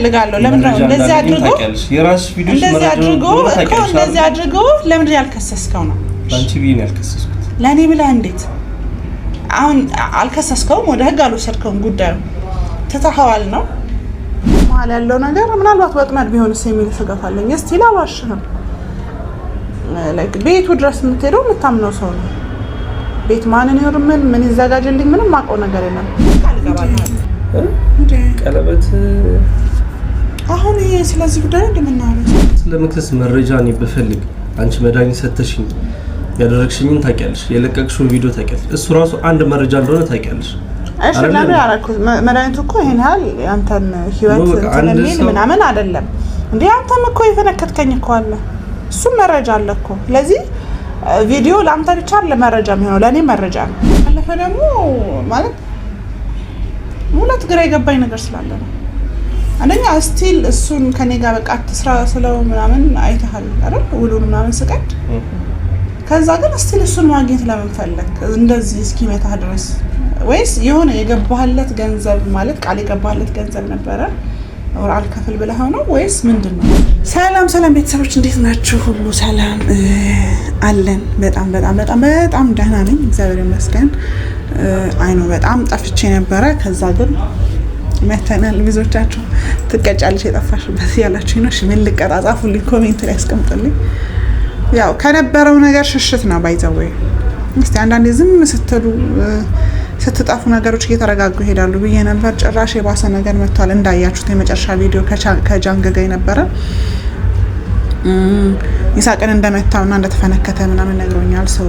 ለጋለው ለምን ነው እንደዚህ አድርጎ የራስ ቪዲዮስ እንደዚህ አድርጎ ለምን ያልከሰስከው ነው ላንቺ ቢን ያልከሰስኩት ለኔ ብላ እንዴት አሁን አልከሰስከውም ወደ ህግ አልወሰድከውም ጉዳዩ ተታሐዋል ነው ማለ ያለው ነገር ምናልባት ወጥመድ ቢሆንስ የሚል ስጋት አለኝ እስቲ ላዋሽህም ላይክ ቤቱ ድረስ የምትሄደው የምታምነው ሰው ነው ቤት ማንን ይወርምን ምን ይዘጋጅልኝ ምንም ማቆ ነገር የለም ቀለበት አሁን ይሄ ስለዚህ ጉዳይ እንደምናወራ ስለመክሰስ መረጃ ነው በፈልግ አንቺ መዳኒ ሰተሽኝ ያደረግሽኝን ታውቂያለሽ የለቀቅሽው ቪዲዮ ታውቂያለሽ እሱ ራሱ አንድ መረጃ እንደሆነ ታውቂያለሽ እሺ ለምን ያረኩት መዳኒቱ እኮ ይሄን ያህል ያንተን ህይወት ስለሚል ምናምን አይደለም እንዴ አንተም እኮ የፈነከትከኝ እኮ አለ እሱ መረጃ አለ እኮ ለዚህ ቪዲዮ ላንተ ብቻ ለመረጃ የሚሆነው ለኔ መረጃ ነው አለፈ ደግሞ ማለት ሙላት ግራ የገባኝ ነገር ስላለ ነው አንደኛ ስቲል እሱን ከኔ ጋር በቃ አትስራ ስለው ምናምን አይተሃል አይደል ውሉን ምናምን ስቀድ ከዛ ግን ስቲል እሱን ማግኘት ለምን ፈለክ እንደዚህ እስኪመታ ድረስ ወይስ የሆነ የገባህለት ገንዘብ ማለት ቃል የገባህለት ገንዘብ ነበረ ወር አልከፍል ብለህ ነው ወይስ ምንድነው ሰላም ቤተሰቦች እንዴት ናችሁ ሁሉ ሰላም አለን በጣም ደህና ነኝ እግዚአብሔር ይመስገን አይኖ በጣም ጠፍቼ ነበረ ከዛ ግን መተናል ብዙዎቻችሁ ትቀጫለሽ የጠፋሽበት ያላችሁኝ ነው ምን ልቀጣጣፉልኝ ኮሜንት ላይ አስቀምጡልኝ ያው ከነበረው ነገር ሽሽት ነው ባይዘው እስቲ አንዳንዴ ዝም ስትሉ ስትጣፉ ነገሮች እየተረጋጉ ይሄዳሉ ብዬ ነበር ጭራሽ የባሰ ነገር መጥቷል እንዳያችሁት የመጨረሻ ቪዲዮ ከጃንግ ጋር ነበረ ይሳቀን እንደመታውና እንደተፈነከተ ምናምን ነግሮኛል ሰው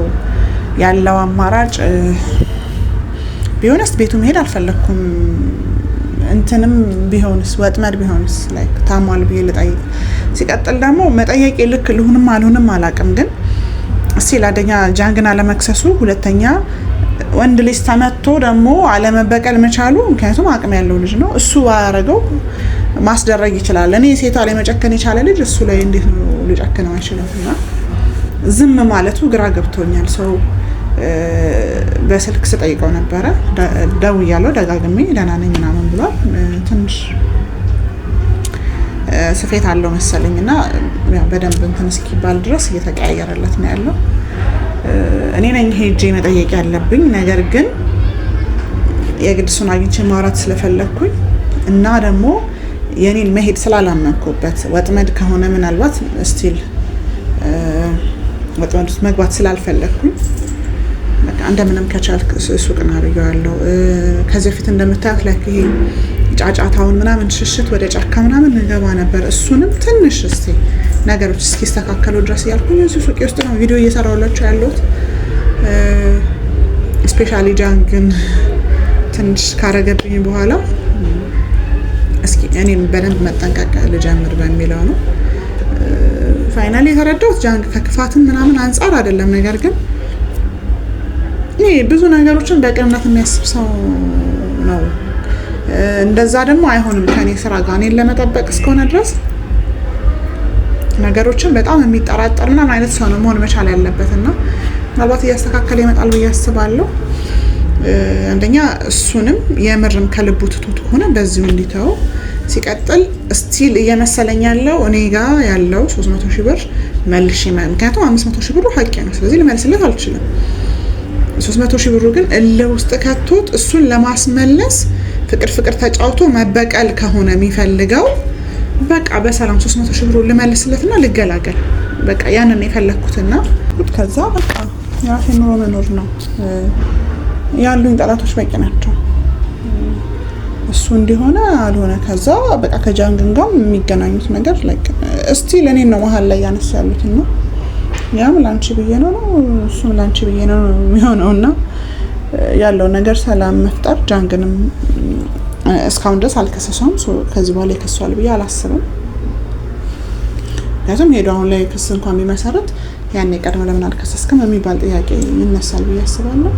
ያለው አማራጭ ቢሆንስ ቤቱ መሄድ አልፈለኩም እንትንም ቢሆንስ ወጥመድ ቢሆንስ ላይክ ታሟል ብዬ ልጠይቅ ሲቀጥል ደግሞ መጠየቅ ልክ ልሁንም አልሆንም አላቅም ግን እሺ ላደኛ ጃንግና ለመክሰሱ ሁለተኛ ወንድ ልጅ ተመቶ ደግሞ አለመበቀል መቻሉ ምክንያቱም አቅም ያለው ልጅ ነው እሱ ያረጋው ማስደረግ ይችላል እኔ ሴቷ ላይ መጨከን የቻለ ልጅ እሱ ላይ እንዴት ነው ሊጨከነው አይችልምና ዝም ማለቱ ግራ ገብቶኛል ሰው በስልክ ስጠይቀው ነበረ ደውያለሁ ደጋግሜ ደህና ነኝ ምናምን ብሏል ትንሽ ስፌት አለው መሰለኝና ያው በደንብ እንትን እስኪባል ድረስ እየተቀያየረለት ነው ያለው እኔ ነኝ ሄጄ መጠየቅ ያለብኝ ነገር ግን የግድሱን አግኝቼ ማውራት ስለፈለኩኝ እና ደግሞ የኔን መሄድ ስላላመንኩበት ወጥመድ ከሆነ ምናልባት ስቲል ወጥመድ ውስጥ መግባት ስላልፈለኩኝ በቃ እንደምንም ከቻልክ ሱቅና ብየዋለሁ ከዚህ ፊት እንደምታዩት ላይ ይሄ ጫጫታውን ምናምን ሽሽት ወደ ጫካ ምናምን ገባ ነበር እሱንም ትንሽ እስቲ ነገሮች እስኪስተካከሉ ድረስ ያልኩኝ እዚህ ሱቅ ውስጥ ነው ቪዲዮ እየሰራሁላችሁ ያለሁት ስፔሻሊ ጃንግን ትንሽ ካረገብኝ በኋላ እስኪ እኔም በደንብ መጠንቀቅ ልጀምር በሚለው ነው ፋይናሊ የተረዳሁት ጃንግ ከክፋትም ምናምን አንፃር አይደለም ነገር ግን ብዙ ነገሮችን በቅንነት የሚያስብ ሰው ነው እንደዛ ደግሞ አይሆንም ከኔ ስራ ጋር እኔን ለመጠበቅ እስከሆነ ድረስ ነገሮችን በጣም የሚጠራጠርና አይነት ሰው ነው መሆን መቻል ያለበትና ምናልባት እያስተካከለ ይመጣል ብዬ አስባለሁ አንደኛ እሱንም የምርም ከልቡ ትቶት ሆነ በዚሁ እንዲተው ሲቀጥል ስቲል እየመሰለኝ ያለው እኔ ጋር ያለው 300,000 ብር መልሽ ምክንያቱም 500,000 ብሩ ሀቄ ነው ስለዚህ ልመልስለት አልችልም 300,000 ብሩ ግን ለውስጥ ከቶት እሱን ለማስመለስ ፍቅር ተጫውቶ መበቀል ከሆነ የሚፈልገው በቃ በሰላም 300,000 ብሩ ልመልስለትና ልገላገል በቃ ያንን የፈለኩትና ከዛ በቃ ያው ኑሮ መኖር ነው ያሉኝ ጠላቶች በቂ ናቸው እሱ እንዲሆነ አልሆነ ከዛ በቃ ከጃንግን ጋር የሚገናኙት ነገር ላይክ ስቲል እኔን ነው መሀል ላይ ያነሳ ያሉት ነው ያም ላንቺ ብዬ ነው እሱም ላንቺ ብዬ ነው የሚሆነውና ያለው ነገር ሰላም መፍጠር ጃንግንም እስካሁን ድረስ አልከሰሰውም ከዚህ በኋላ ይከሰዋል ብዬ አላስብም ያቱም ሄዶ አሁን ላይ ክስ እንኳን ቢመሰረት ያኔ ቀድሞ ለምን አልከሰስከም የሚባል ጥያቄ ይነሳል ብዬ አስባለሁ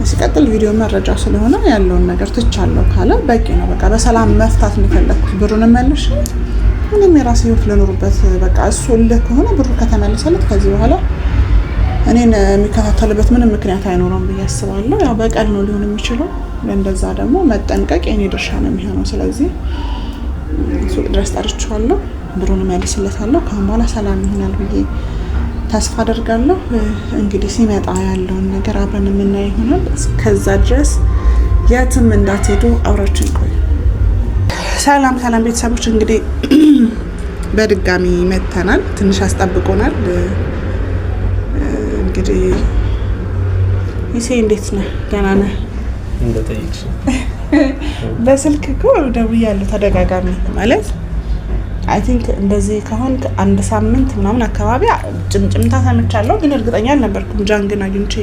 ሲቀጥል ቪዲዮ መረጃ ስለሆነ ያለውን ነገር ትቻለሁ ካለ በቂ ነው በቃ በሰላም መፍታት ነው የፈለኩት ብሩን መልሽ ምንም የራሴ ህይወት ለኖርበት በቃ እሱ ከሆነ ብሩ ከተመለሰለት ከዚህ በኋላ እኔን የሚከታተልበት ምንም ምክንያት አይኖርም ብዬ አስባለሁ ያው በቀል ነው ሊሆን የሚችለው እንደዛ ደግሞ መጠንቀቅ የኔ ድርሻ ነው የሚሆነው ስለዚህ ሱቅ ድረስ ጠርቼዋለሁ። ብሩን መልስለታለሁ። ከአሁን በኋላ ሰላም ይሆናል ብዬ ተስፋ አደርጋለሁ። እንግዲህ ሲመጣ ያለውን ነገር አብረን የምናየው ይሆናል። እስከዛ ድረስ የትም እንዳትሄዱ አብራችን ቆዩ። ሰላም ሰላም ቤተሰቦች፣ እንግዲህ በድጋሚ መተናል። ትንሽ አስጠብቆናል። እንግዲህ ይሴ እንዴት ነህ? ደህና ነህ? እንደጠይቅሽ በስልክ እኮ ደውያለሁ ተደጋጋሚ። ማለት አይ ቲንክ እንደዚህ ከሆን አንድ ሳምንት ምናምን አካባቢ ጭምጭምታ ሰምቻለሁ፣ ግን እርግጠኛ አልነበርኩም። ጃንግን አግኝቼ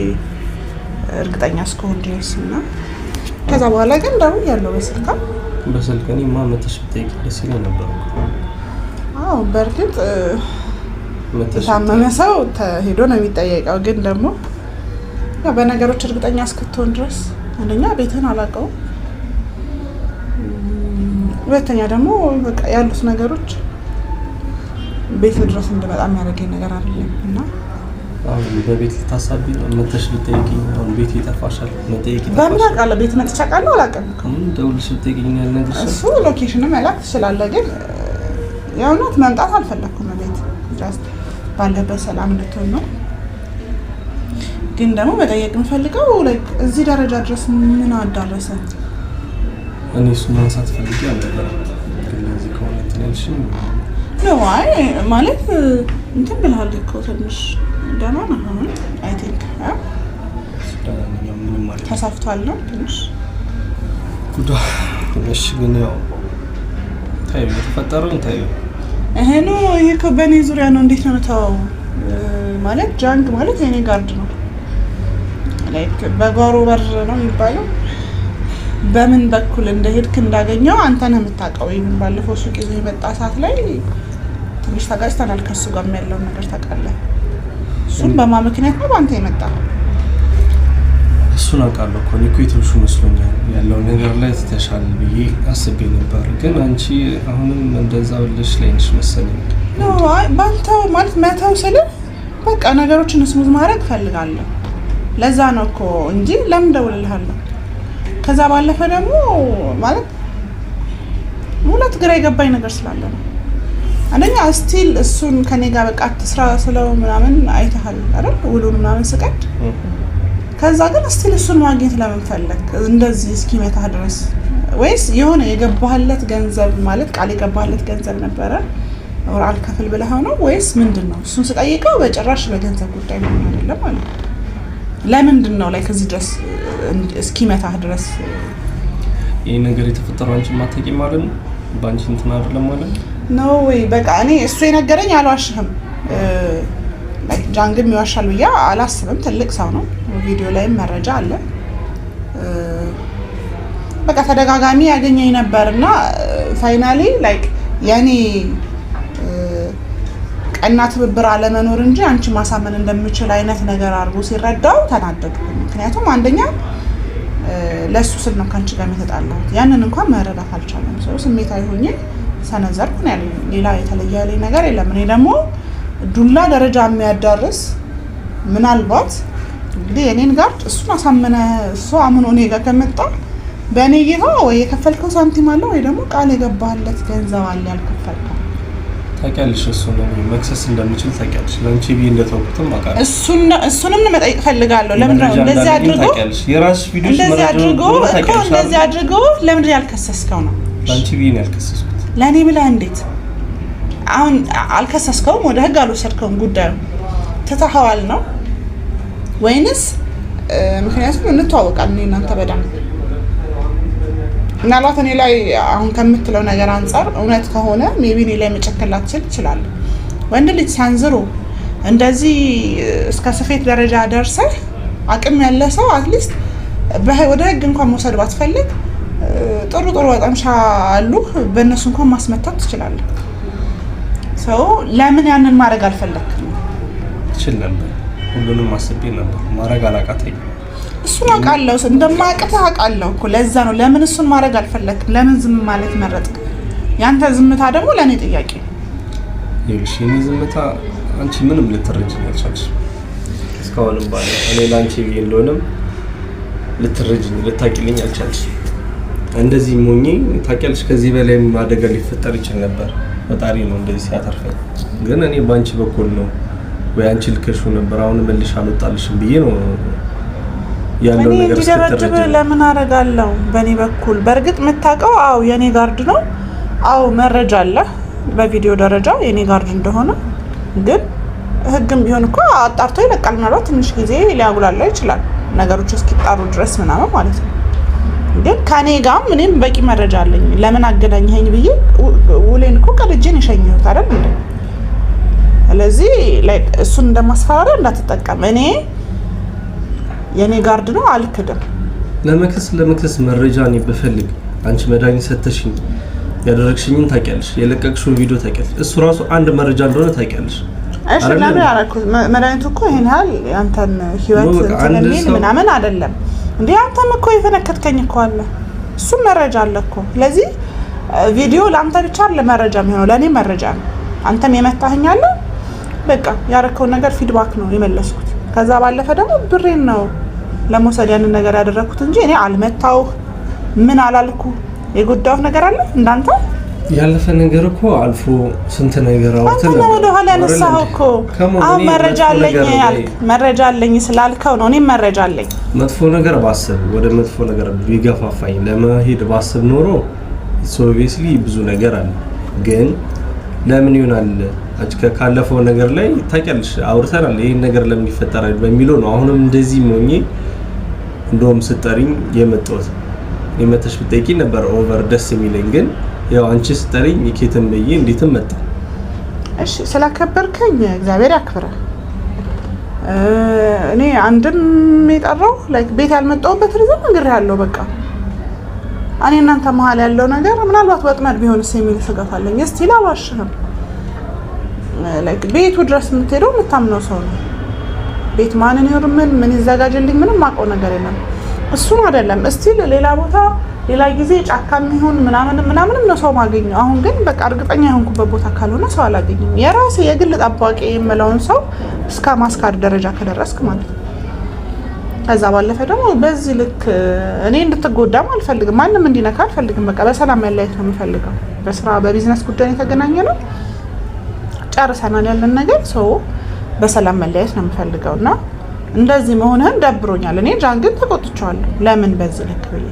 እርግጠኛ እስከሆን ድረስ እና ከዛ በኋላ ግን ደውያለሁ በስልክ እኔማ መተሽ ብትጠይቂ ደስ ይለኝ ነበር። አዎ በእርግጥ የታመመ ሰው ሄዶ ነው የሚጠየቀው፣ ግን ደግሞ በነገሮች እርግጠኛ እስክትሆን ድረስ አንደኛ ቤትህን አላውቀውም፣ ሁለተኛ ደግሞ በቃ ያሉት ነገሮች ቤት ድረስ እንድመጣ የሚያደርገኝ ነገር አይደለም እና አሁን በቤት ልታሳቢ መተሽ ብትጠይቂኝ አሁን ቤት ይጠፋሻል። መጠየቅ ይጠፋሻል። በምን አውቃለሁ? ቤት መጥቼ አውቃለሁ? አላውቅም እኮ ደውልሽ ብትጠይቂኝ ያለ ነገር እሱ ሎኬሽንም መላክ ትችላለህ፣ ግን የእውነት መምጣት አልፈለኩም ቤት ጃስት ባለበት ሰላም እንድትሆን ነው። ግን ደግሞ መጠየቅ የምፈልገው እዚህ ደረጃ ድረስ ምን አዳረሰ? እኔ እሱ ማንሳት ፈልጌ አልነበረም፣ ግን ለዚህ ከሆነ ትንሽ ነው። አይ ማለት እንትን ብለሃል እኮ ትንሽ ደህና ነህ አሁን? አይ ቲንክ ተሳፍቷል ነው ትንሽ ጉዳ። እሺ ግን ያው ታዩ የተፈጠረውን ታዩ። ይሄ እኮ በእኔ ዙሪያ ነው። እንዴት ነው ተው ማለት ጃንግ ማለት የኔ ጋርድ ነው። ላይክ በጓሮ በር ነው የሚባለው። በምን በኩል እንደሄድክ እንዳገኘው አንተ ነህ የምታውቀው። ይሄን ባለፈው ሱቅ ይዞ የመጣ ሰዓት ላይ ትንሽ ተጋጭተናል ከሱ ጋር ያለውን ነገር ታውቃለህ። እሱን በማን ምክንያት ነው በአንተ የመጣ? እሱን አውቃለሁ እኮ እኔ እኮ የተውሹ መስሎኛል ያለው ነገር ላይ ተሻል ብዬ አስቤ ነበር። ግን አንቺ አሁንም እንደዛ ብለሽ ላይ ነሽ መሰለኝ። አይ ባንተው ማለት መተው ስለ በቃ ነገሮችን ስሙዝ ማድረግ ፈልጋለሁ። ለዛ ነው እኮ እንጂ ለምን ደውልልሃለሁ? ከዛ ባለፈ ደግሞ ማለት ሁለት ግራ የገባኝ ነገር ስላለ ነው። አንደኛ ስቲል እሱን ከኔ ጋር በቃ ስራ ስለው ምናምን አይተሃል አይደል? ውሉን ምናምን ስቀድ ከዛ ግን ስቲል እሱን ማግኘት ለምን ፈለክ? እንደዚህ እስኪመታህ ድረስ ወይስ የሆነ የገባህለት ገንዘብ ማለት ቃል የገባህለት ገንዘብ ነበረ ወር አልከፍል ብለህ ነው ወይስ ምንድነው? እሱን ስጠይቀው በጭራሽ ለገንዘብ ጉዳይ ነው አይደለም ማለት ነው። ለምንድን ነው ላይ ከዚህ ድረስ እስኪመታህ ድረስ ይሄ ነገር የተፈጠረው አንቺ ማታውቂ ማለት ነው? ባንቺ እንትን አይደለም ማለት ነው ወይ? በቃ እኔ እሱ የነገረኝ አልዋሽህም። ላይክ ጃንግም ይዋሻል ብዬ አላስብም። ትልቅ ሰው ነው። ቪዲዮ ላይም መረጃ አለ። በቃ ተደጋጋሚ ያገኘኝ ነበርና ፋይናሊ ላይክ ያኔ ቀና ትብብር አለመኖር እንጂ አንቺ ማሳመን እንደምችል አይነት ነገር አድርጎ ሲረዳው ተናደድኩ። ምክንያቱም አንደኛ ለሱ ስል ነው ካንቺ ጋር የተጣላሁት። ያንን እንኳን መረዳት አልቻለም። ሰው ስሜታዊ ሆኜ ሰነዘርኩ ነው ያለኝ። ሌላ የተለየ ያለኝ ነገር የለም። እኔ ደግሞ ዱላ ደረጃ የሚያዳርስ ምናልባት እንግዲህ የኔን ጋር እሱን አሳመነ እሱ አምኖ እኔ ጋር ከመጣ በእኔ እይታ ወይ የከፈልከው ሳንቲም አለ ወይ ደግሞ ቃል የገባህለት ገንዘብ አለ ያልከፈልከው። ታውቂያለሽ እሱን መክሰስ እንደምችል ታውቂያለሽ። ለአንቺ ብዬ እንደተውኩትም አውቃለሁ። እሱንም መጠየቅ ፈልጋለሁ። ለምን ነው እንደዚህ አድርጎ የራስሽ ቪዲዮስ እንደዚህ አድርጎ ለምን ያልከሰስከው ነው? ለአንቺ ብዬ ነው ያልከሰስኩት። ለእኔ ብለህ እንዴት አሁን አልከሰስከውም? ወደ ህግ አልወሰድከውም? ጉዳዩ ትተኸዋል ነው ወይንስ? ምክንያቱም እንተዋወቃለን እኔ እናንተ በደንብ ምናልባት እኔ ላይ አሁን ከምትለው ነገር አንጻር እውነት ከሆነ ሜቢ እኔ ላይ መጨከላት ይችላል። ወንድ ልጅ ሳንዝሮ እንደዚህ እስከ ስፌት ደረጃ ደርሰህ አቅም ያለ ሰው አትሊስት ወደ ህግ እንኳን መውሰድ ባትፈልግ ጥሩ ወጠምሻ አሉ፣ በእነሱ እንኳን ማስመታት ትችላለህ። ሰው ለምን ያንን ማድረግ አልፈለክም? ትችል ነበር። ሁሉንም አስቤ ነበር። ማድረግ አላቃተኝም። እሱን አውቃለሁ፣ እንደማያውቅህ አውቃለሁ እኮ። ለዛ ነው ለምን እሱን ማድረግ አልፈለክም? ለምን ዝም ማለት መረጥክ? ያንተ ዝምታ ደግሞ ለእኔ ጥያቄ ነው። ይኸውልሽ የኔ ዝምታ አንቺ ምንም ልትረጅኝ አልቻልሽም እስካሁንም ባለ እኔ ለአንቺ ብዬ እንደሆነም ልትረጅኝ ልታቂልኝ አልቻልሽም። እንደዚህ ሞኝ ታውቂያለሽ። ከዚህ በላይ አደጋ ሊፈጠር ይችል ነበር። ፈጣሪ ነው እንደዚህ ሲያተርፈኝ። ግን እኔ ባንቺ በኩል ነው ወይ አንቺ ልከሹ ነበር። አሁን መልሽ አልወጣልሽም ብዬ ነው ያለው ነገር ሲተረጅብ ለምን አረጋለሁ በኔ በኩል። በእርግጥ የምታውቀው አው የኔ ጋርድ ነው። አው መረጃ አለ በቪዲዮ ደረጃ የኔ ጋርድ እንደሆነ። ግን ህግም ቢሆን እኮ አጣርቶ ይለቃል። ማለት ትንሽ ጊዜ ሊያጉላላ ይችላል ነገሮች እስኪጣሩ ድረስ ምናምን ማለት ነው። ግን ከኔ ጋር ምንም በቂ መረጃ አለኝ። ለምን አገናኘኸኝ ብዬ ውሌን እኮ ቀድጄን የሸኘሁት አይደል እንዴ? ስለዚህ ላይክ እሱን እንደማስፈራሪያ እንዳትጠቀም። እኔ የኔ ጋርድ ነው አልክድም። ለመክሰስ መረጃ እኔ ብፈልግ አንቺ መድኃኒት ሰተሽኝ ያደረግሽኝን ታውቂያለሽ፣ የለቀቅሽውን ቪዲዮ ታውቂያለሽ። እሱ ራሱ አንድ መረጃ እንደሆነ ታውቂያለሽ። እሺ ለምን ያረኩት መድኃኒቱ እኮ ይሄን ያህል ያንተን ህይወት ስለሚል ምናምን አይደለም እንዴ? አንተም እኮ የፈነከትከኝ እኮ አለ፣ እሱም መረጃ አለ እኮ። ስለዚህ ቪዲዮ ለአንተ ብቻ ለመረጃ የሚሆነው ለእኔ መረጃ ነው። አንተም የመታኸኝ አለ፣ በቃ ያረከውን ነገር ፊድባክ ነው የመለስኩት። ከዛ ባለፈ ደግሞ ብሬን ነው ለመውሰድ ያንን ነገር ያደረኩት እንጂ እኔ አልመታውህ ምን አላልኩ። የጎዳው ነገር አለ እንዳንተ ያለፈ ነገር እኮ አልፎ ስንት ነገር አውጥተን ነው ወደ ኋላ ያነሳው እኮ። አሁን መረጃ አለኝ ያልክ መረጃ አለኝ ስላልከው ነው። እኔም መረጃ አለኝ። መጥፎ ነገር ባስብ ወደ መጥፎ ነገር ቢገፋፋኝ ለመሄድ ባስብ ኖሮ ኦብቪየስሊ ብዙ ነገር አለ። ግን ለምን ይሆናል ካለፈው ነገር ላይ ታውቂያለሽ አውርተናል። ይሄን ነገር ለምን ይፈጠራል በሚለው ነው አሁንም እንደዚህ ሞኝ እንደውም ስጠሪኝ የመጣሁት። የመተሽ ብትጠይቂ ነበር ኦቨር ደስ የሚለኝ። ግን ያው አንቺ ስጠሪኝ ይኬተም በይ እንዴትም መጣ። እሺ ስላከበርከኝ እግዚአብሔር ያክብረ። እኔ አንድም የጠራው ላይክ ቤት ያልመጣሁበት ሪዝን ነገር ያለው በቃ እኔ እናንተ መሀል ያለው ነገር ምናልባት ወጥመድ ቢሆንስ የሚል ስጋት አለኝ። እስቲ ላዋሽህም ላይክ ቤቱ ድረስ የምትሄደው የምታምነው ሰው ነው። ቤት ማንን ይወር ምን ይዘጋጅልኝ ምንም ማውቀው ነገር የለም። እሱን አይደለም እስቲ ሌላ ቦታ ሌላ ጊዜ ጫካም ይሁን ምናምን ነው ሰው ማገኘው። አሁን ግን በቃ እርግጠኛ የሆንኩበት ቦታ ካልሆነ ሰው አላገኝም። የራሴ የግል ጠባቂ የምለውን ሰው እስከ ማስካድ ደረጃ ከደረስክ ማለት ነው። ከዛ ባለፈ ደግሞ በዚህ ልክ እኔ እንድትጎዳም አልፈልግም፣ ማንም እንዲነካ አልፈልግም። በቃ በሰላም ያለያየት ነው የምፈልገው። በስራ በቢዝነስ ጉዳይ የተገናኘ ነው ጨርሰናል ያለን ነገር ሰው በሰላም መለያየት ነው የምፈልገው። እና እንደዚህ መሆንህን ደብሮኛል። እኔ ጃን ግን ተቆጥቻለሁ። ለምን በዚህ ልክ ብዬ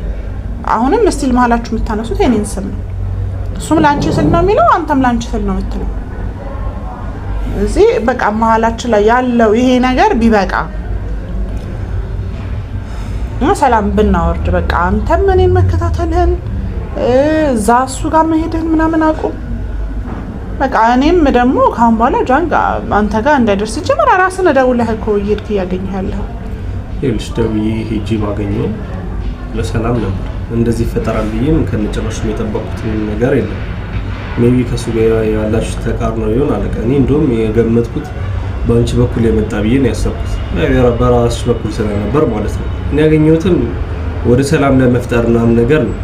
አሁንም ስቲል መሀላችሁ የምታነሱት የኔን ስም ነው። እሱም ላንቺ ስል ነው የሚለው፣ አንተም ላንቺ ስል ነው የምትለው። እዚህ በቃ መሀላችን ላይ ያለው ይሄ ነገር ቢበቃ ሰላም ብናወርድ በቃ አንተም እኔን መከታተልህን እዛ እሱ ጋር መሄድህን ምናምን አቁም። በቃ እኔም ደግሞ ካሁን በኋላ ጃን አንተ ጋር እንዳይደርስ ጀመረ ራስን ደውለህ እኮ እየሄድክ እያገኘኸው ይልሽ ደውዬ ሄጂ ባገኘው ለሰላም ነበር። እንደዚህ ይፈጠራል ብዬም ከነጨራሹ የጠበቁት ነገር የለም። ሜቢ ከሱ ጋር ያላችሁ ተቃርኖ ይሆን አለቀ። እኔ እንደውም የገመትኩት በአንቺ በኩል የመጣ ብዬ ነው ያሰብኩት። በራስሽ በኩል ስለነበር ማለት ነው። እኔ ያገኘሁትም ወደ ሰላም ለመፍጠር ምናምን ነገር ነው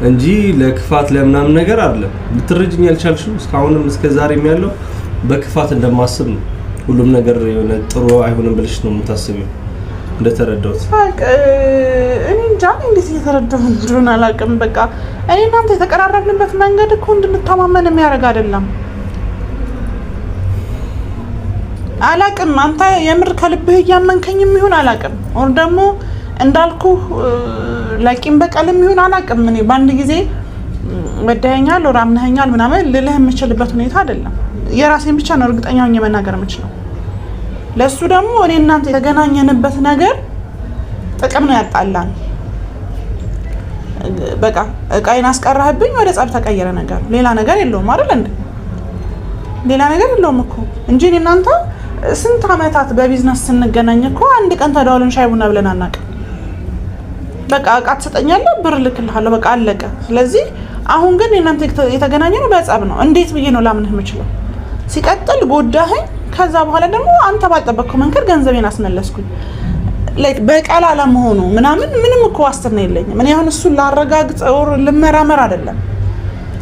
እንጂ ለክፋት ለምናምን ነገር አይደለም። ልትረጅኝ ያልቻልሽው እስካሁንም እስከዛሬም ያለው በክፋት እንደማስብ ነው። ሁሉም ነገር የሆነ ጥሩ አይሆንም ብለሽ ነው የምታስቢው እንደተረዳሁት። እኔ እንጃ እንዴት እየተረዳሁ እንደሆነ አላውቅም። በቃ እኔ እናንተ የተቀራረብንበት መንገድ እኮ እንድንተማመን የሚያደርግ አይደለም። አላውቅም አንተ የምር ከልብህ እያመንከኝም ይሁን አላውቅም፣ ወር ደግሞ እንዳልኩ ላቂም በቀልም ይሁን አላውቅም። እኔ በአንድ ጊዜ ወደኸኛል ወር አምነኸኛል ምናምን ልልህ የምችልበት ሁኔታ አይደለም። የራሴን ብቻ ነው እርግጠኛ ሆኜ መናገር የምችለው። ለሱ ደግሞ እኔ እናንተ የተገናኘንበት ነገር ጥቅም ነው ያጣላን። በቃ እቃዬን አስቀራህብኝ ወደ ጸብ ተቀየረ ነገር፣ ሌላ ነገር የለውም አይደል እንዴ? ሌላ ነገር የለውም እኮ እንጂ እኔ እናንተ ስንት አመታት በቢዝነስ ስንገናኝ እኮ አንድ ቀን ተደዋውለን ሻይ ቡና ብለን አናውቅም። በቃ እቃ ትሰጠኛለህ፣ ብር ልክልሃለሁ፣ በቃ አለቀ። ስለዚህ አሁን ግን እናንተ የተገናኘነው በጸብ ነው። እንዴት ብዬ ነው ላምንህ የምችለው? ሲቀጥል ጎዳኸኝ። ከዛ በኋላ ደግሞ አንተ ባልጠበቅከው መንገድ ገንዘቤን አስመለስኩኝ። ላይክ በቀል አለመሆኑ ምናምን ምንም እኮ ዋስትና የለኝም። እኔ አሁን እሱን ላረጋግጥ ወር ልመራመር አይደለም።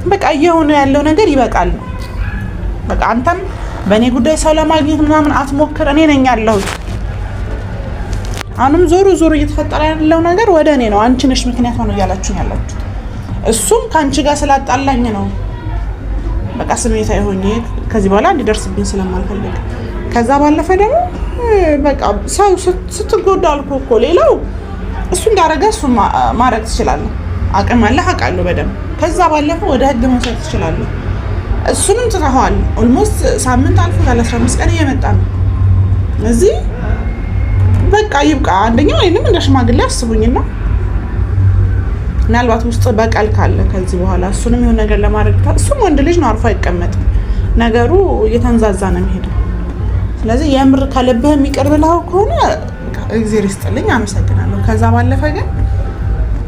በቃ እየሆነ ያለው ነገር ይበቃል። በቃ አንተም በእኔ ጉዳይ ሰው ለማግኘት ምናምን አትሞክር። እኔ ነኝ ያለሁት። አሁንም ዞሮ እየተፈጠረ ያለው ነገር ወደ እኔ ነው። አንቺ ነሽ ምክንያት ሆነ እያላችሁኝ ያላችሁት። እሱም ከአንቺ ጋር ስላጣላኝ ነው በቃ ስሜታዊ ሆኜ ከዚህ በኋላ እንዲደርስብኝ ስለማልፈልግ። ከዛ ባለፈ ደግሞ በቃ ሰው ስትጎዳ አልኩ እኮ ሌላው እሱ እንዳረገ እሱ ማድረግ ትችላለህ። አቅም አለህ አውቃለሁ በደንብ። ከዛ ባለፈ ወደ ህግ መውሰድ ትችላለህ። እሱንም ትተኸዋል። ኦልሞስት ሳምንት አልፎታል፣ 15 ቀን እየመጣ ነው እዚህ። በቃ ይብቃ። አንደኛው እኔንም እንደ ሽማግሌ አስቡኝና ምናልባት ውስጥ በቀል ካለ ከዚህ በኋላ እሱንም የሆነ ነገር ለማድረግ እሱም ወንድ ልጅ ነው፣ አርፎ አይቀመጥም። ነገሩ እየተንዛዛ ነው የሚሄደው። ስለዚህ የምር ከልብህ የሚቀርብ ልሃው ከሆነ እግዚአብሔር ይስጥልኝ፣ አመሰግናለሁ። ከዛ ባለፈ ግን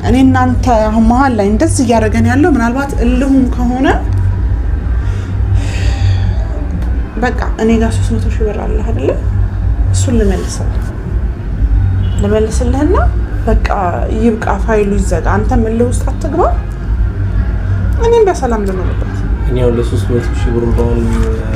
እኔ እናንተ አሁን መሀል ላይ እንደዚህ እያደረገን ያለው ምናልባት እልሁም ከሆነ በቃ እኔ ጋር 300 ሺህ ብር አለ አይደለ? እሱን ልመልስልህና በቃ ይብቃ፣ ፋይሉ ይዘጋ። አንተም እልህ ውስጥ አትግባ፣ እኔም በሰላም ልኖርበት። እኛው ለ300 ሺህ ብር እንደሆነ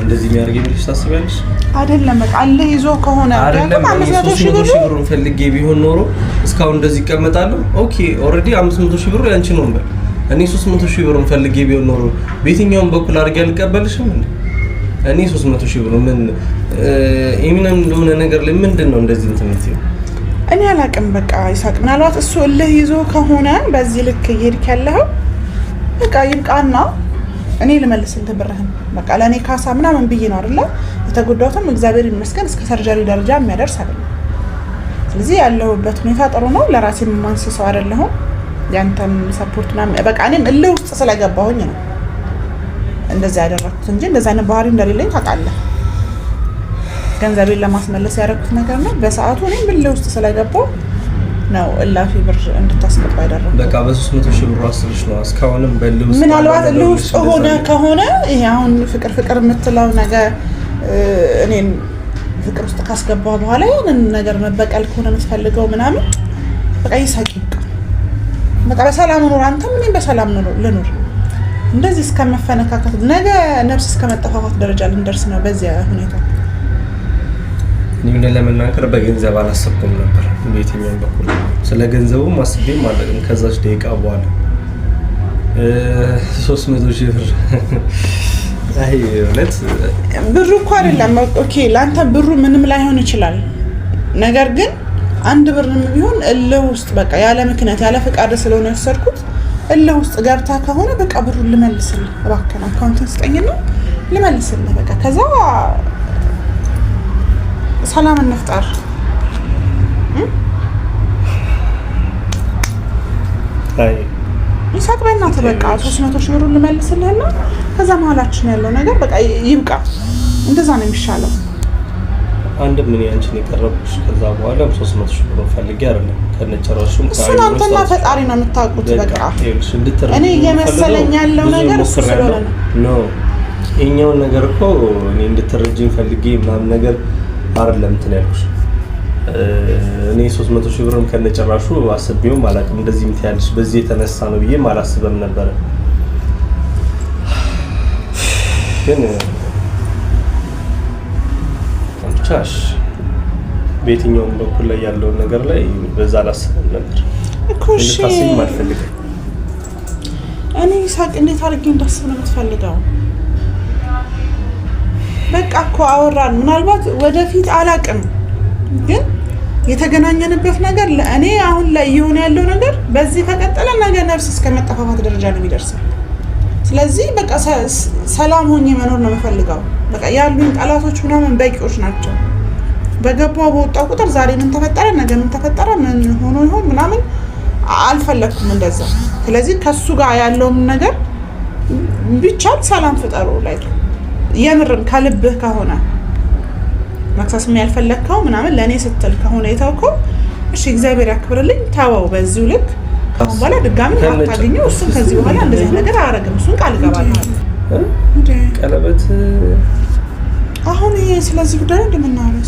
እንደዚህ የሚያደርግ የሚልሽ ታስቢያለሽ? አይደለም በቃ አለህ ይዞ ከሆነ አይደለም 500 ሺህ ብር ፈልጌ ቢሆን ኖሮ እስካሁን እንደዚህ ይቀመጣለሁ። ኦኬ ኦልሬዲ 500 ሺህ ብር ያንቺ ነው እንበል። እኔ 300 ሺህ ብር ፈልጌ ቢሆን ኖሮ በየትኛውም በኩል አድርጌ አልቀበልሽም እንዴ? እኔ 300 ሺህ ብር ምን ኢሚናም እንደሆነ ነገር ላይ ምንድነው እንደዚህ እንትን የምትይው? እኔ አላውቅም። በቃ ይሳቅ፣ ምናልባት እሱ እልህ ይዞ ከሆነ በዚህ ልክ እየሄድክ ያለኸው በቃ ይብቃና እኔ ልመልስልህ ብርህን። በቃ ለእኔ ካሳ ምናምን ብዬ ነው አይደለ የተጎዳሁትም፣ እግዚአብሔር ይመስገን እስከ ሰርጀሪ ደረጃ የሚያደርስ አይደለም። ስለዚህ ያለሁበት ሁኔታ ጥሩ ነው። ለራሴ የማንስሰው አይደለሁም። ያንተም ሰፖርት ምናምን በቃ እኔም እልህ ውስጥ ስለገባሁኝ ነው እንደዛ ያደረኩት እንጂ እንደዛ አይነት ባህሪ እንደሌለኝ ታውቃለህ። ገንዘቤን ለማስመለስ ያደረኩት ነገር ነው። በሰዓቱ እኔም እልህ ውስጥ ስለገባሁ ነው እላፊ ብር እንድታስገባ ያደረኩት። በቃ በ300 ሺህ ብር አስርሽ ነው እስካሁንም በእልህ ውስጥ። ምናልባት እልህ ውስጥ ሆነ ከሆነ ይሄ አሁን ፍቅር የምትለው ነገር እኔን ፍቅር ውስጥ ካስገባ በኋላ ያንን ነገር መበቀል ከሆነ የምትፈልገው ምናምን በቃ ይሳቅ፣ በቃ በሰላም ኑር። አንተም እኔም በሰላም ልኑር። እንደዚህ እስከመፈነካከት ነገ ነፍስ እስከመጠፋፋት ደረጃ ልንደርስ ነው በዚያ ሁኔታ። እኔ ለመናገር በገንዘብ አላሰብኩም ነበር በየትኛውም በኩል። ስለ ገንዘቡም አስቤም አላውቅም። ከዛች ደቂቃ በኋላ 300 ሺህ ብር አይ እውነት ብሩ እኮ አይደለም። ኦኬ ላንተ ብሩ ምንም ላይሆን ይችላል። ነገር ግን አንድ ብርም ቢሆን እልህ ውስጥ በቃ ያለ ምክንያት ያለ ፈቃድ ስለሆነ ያሰርኩት እልህ ውስጥ ገብታ ከሆነ በቃ ብሩን ልመልስልህ፣ እባክህን አካውንትን ስጠኝና ልመልስልህ። በቃ ከዛ ሰላም እንፍጠር። አይ ይሳቅ በእናትህ በቃ 300 ሺህ ብሩን ልመልስልህና ከዛ መሀላችን ያለው ነገር በቃ ይብቃ። እንደዛ ነው የሚሻለው። አንድ ምን ያንቺን የቀረብኩሽ ከዛ በኋላ 300 ሺህ ብር ፈልጌ አይደለም ከነጨራሹም እሱን አንተና ፈጣሪ ነው የምታውቁት። በቃ እኔ እየመሰለኝ ያለው ነገር እሱ ስለሆነ ነው። የኛውን ነገር እኮ እኔ እንድትረጂኝ ፈልጌ ምናምን ነገር አይደለም እንትን ያልኩሽ። እኔ 300 ሺህ ብርም ከነጨራሹ አስቤውም አላውቅም። እንደዚህ ምትያለሽ በዚህ የተነሳ ነው ብዬም አላስበም ነበር። ግን ቻሽ በየትኛውም በኩል ላይ ያለውን ነገር ላይ በዛ አላስብም ነበር እኮ። እሺ አልፈልግም። እኔ ይሳቅ እንዴት አድርጌ እንዳስብ ነው የምትፈልገው? በቃ እኮ አወራን። ምናልባት ወደፊት አላውቅም፣ ግን የተገናኘንበት ነገር ለእኔ አሁን ላይ እየሆነ ያለው ነገር በዚህ ከቀጠለ ነገ ነፍስ እስከመጠፋፋት ደረጃ ነው የሚደርሰው። ስለዚህ በቃ ሰላም ሆኜ መኖር ነው የምፈልገው። በቃ ያሉኝ ጠላቶች ምናምን በቂዎች ናቸው። በገባው በወጣው ቁጥር ዛሬ ምን ተፈጠረ ነገ ምን ተፈጠረ ምን ሆኖ ይሆን ምናምን አልፈለኩም እንደዛ። ስለዚህ ከሱ ጋር ያለውም ነገር ብቻ ሰላም ፍጠሩ ላይ የምርም ከልብህ ከሆነ መክሰስም ያልፈለግከው ምናምን ለእኔ ስትል ከሆነ የተውከው እሺ እግዚአብሔር ያክብርልኝ፣ ተወው በዚሁ ልክ። አሁን በኋላ ድጋሚ አታገኘው። እሱን ከዚህ በኋላ እንደዚህ ነገር አያረግም። እሱን ቃል እገባለሁ። ቀለበት አሁን ይሄ ስለዚህ ጉዳይ እንደምናወራው